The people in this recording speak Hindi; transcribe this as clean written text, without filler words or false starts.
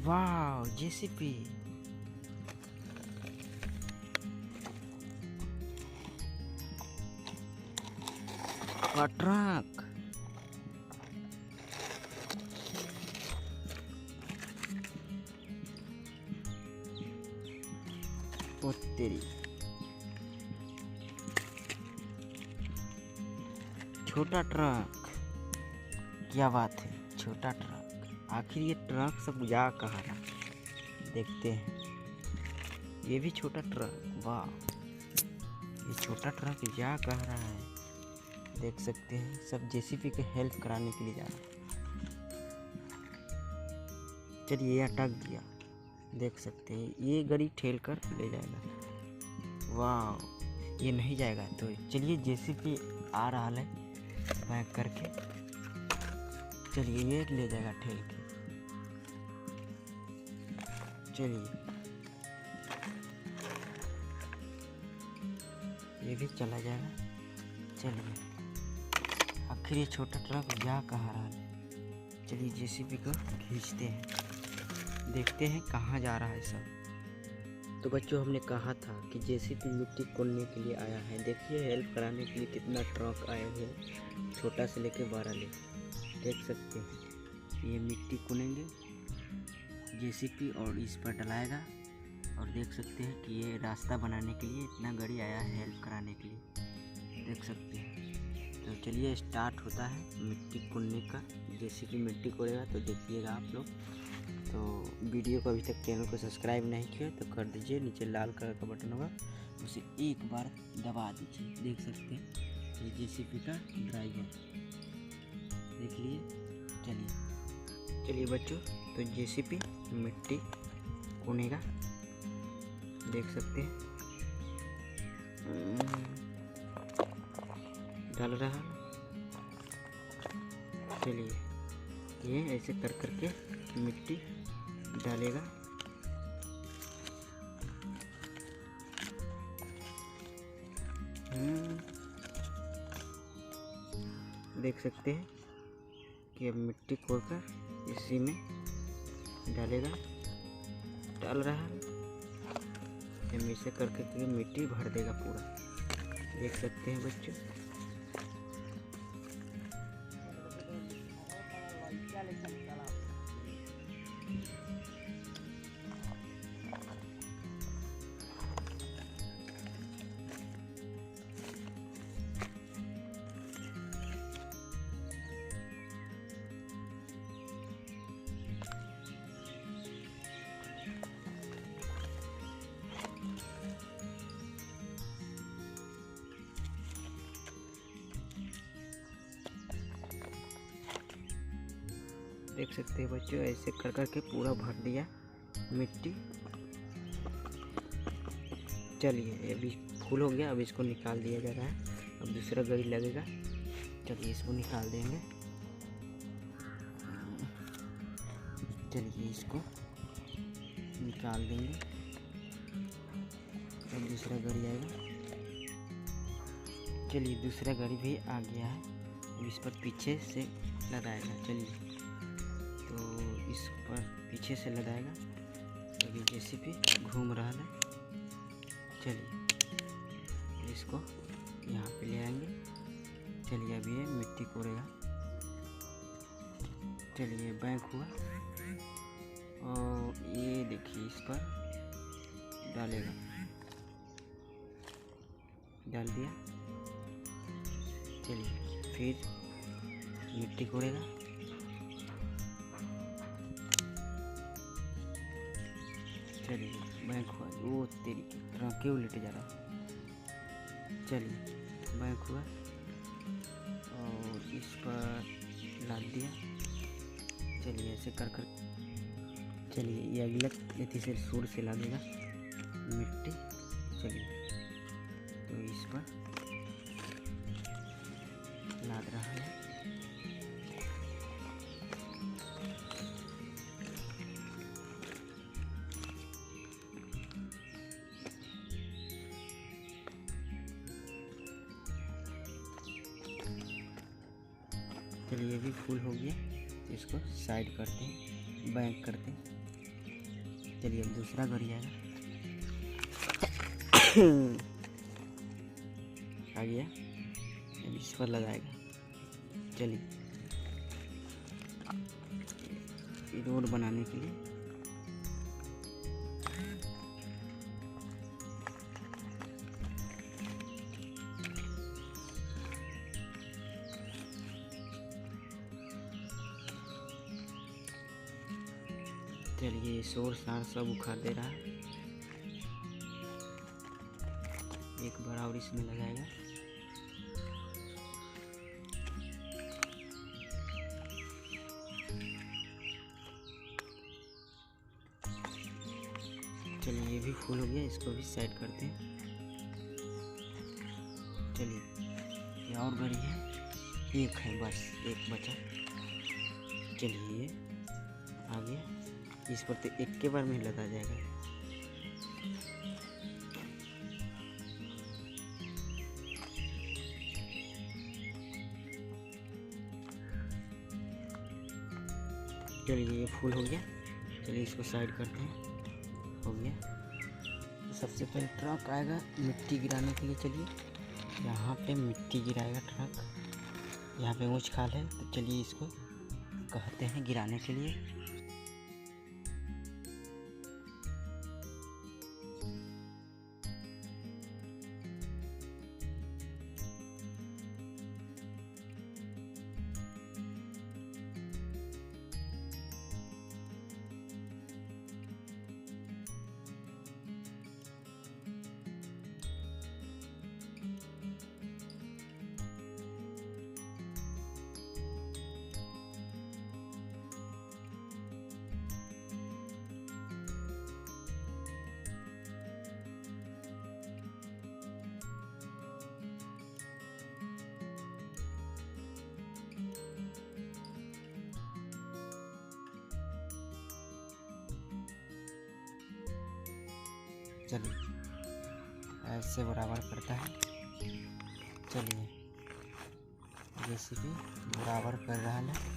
वाह जेसीबी। ट्रक। ओ तेरी, छोटा ट्रक। क्या बात है, छोटा ट्रक। आखिर ये ट्रक सब जा कहाँ रहा, देखते हैं। ये भी छोटा ट्रक, वाह। ये छोटा ट्रक जा कहाँ रहा है, देख सकते हैं। सब जेसीबी के हेल्प कराने के लिए जा रहा है। चलिए ये अटक गया, देख सकते हैं। ये गाड़ी ठेल कर ले जाएगा। वाह, ये नहीं जाएगा तो चलिए जेसीबी आ रहा है बैक करके। चलिए ये ले जाएगा ठेल के। चलिए ये भी चला जाएगा। चलिए आखिर ये छोटा ट्रक जा कहाँ रहा है। चलिए जेसीबी को खींचते हैं, देखते हैं कहाँ जा रहा है सब। तो बच्चों हमने कहा था कि जेसीबी मिट्टी कोड़ने के लिए आया है। देखिए हेल्प कराने के लिए कितना ट्रक आए हुए, छोटा से लेके बड़ा ले, देख सकते हैं। ये मिट्टी कोड़ेंगे जेसीबी और इस पर डलाएगा। और देख सकते हैं कि ये रास्ता बनाने के लिए इतना गाड़ी आया है हेल्प कराने के लिए, देख सकते हैं। तो चलिए स्टार्ट होता है मिट्टी कोड़ने का। जेसीबी मिट्टी कोड़ेगा तो देखिएगा आप लोग। तो वीडियो को अभी तक चैनल को सब्सक्राइब नहीं किया तो कर दीजिए, नीचे लाल कलर का बटन होगा उसे एक बार दबा दीजिए। देख सकते हैं ये जेसीबी का ड्राइवर, देख लिए। चलिए बच्चों, तो जेसीबी मिट्टी कोड़ेगा, देख सकते हैं। डाल रहा है। चलिए ये ऐसे कर करके मिट्टी डालेगा। देख सकते हैं कि अब मिट्टी कोड़कर इसी में डालेगा। डाल रहा है, ऐसे करके मिट्टी भर देगा पूरा, देख सकते हैं बच्चों। देख सकते हैं बच्चों, ऐसे कर करके पूरा भर दिया मिट्टी। चलिए अभी फुल हो गया, अब इसको निकाल दिया जा रहा है। अब दूसरा गाड़ी लगेगा, चलिए इसको निकाल देंगे। चलिए इसको निकाल देंगे, अब दूसरा गाड़ी आएगा। चलिए दूसरा गाड़ी भी आ गया है, अब इस पर पीछे से लगाएगा। चलिए तो इस पर पीछे से लगाएगा, अभी जेसीबी घूम रहा है। चलिए इसको यहाँ पे ले आएंगे। चलिए अभी ये मिट्टी कोड़ेगा। चलिए बैंक हुआ और ये देखिए इस पर डालेगा, डाल दिया। चलिए फिर मिट्टी कोड़ेगा। चलिए बैंक हुआ, वो तेरी ट्रक क्यों उलटे जा रहा है। चलिए बैंक हुआ और इस पर लाद दिया। चलिए ऐसे कर कर, चलिए ये अगला इसी से सूर से लागेगा मिट्टी। चलिए तो इस पर लाद रहा है। चलिए ये भी फुल हो गया, इसको साइड करते हैं, बैंक करते हैं। चलिए अब दूसरा गाड़ी आएगा। आ गया, अब इस पर लगाएगा। चलिए रोड बनाने के लिए चलिए शोर सार सब उखाड़ दे रहा है। एक बड़ा और इसमें लगाएगा। चलिए ये भी फुल हो गया, इसको भी साइड करते हैं। चलिए ये और बड़ी है, एक है बस, एक बचा। चलिए ये आ गया, इस पर तो एक के बार में लगा जाएगा। चलिए ये फुल हो गया। चलिए इसको साइड करते हैं। हो गया। तो सबसे पहले ट्रक आएगा मिट्टी गिराने के लिए। चलिए यहाँ पे मिट्टी गिराएगा ट्रक। यहाँ पे ऊंच खाल है, तो चलिए इसको कहते हैं गिराने के लिए। चलिए ऐसे बराबर करता है। चलिए जेसीबी बराबर कर रहा है।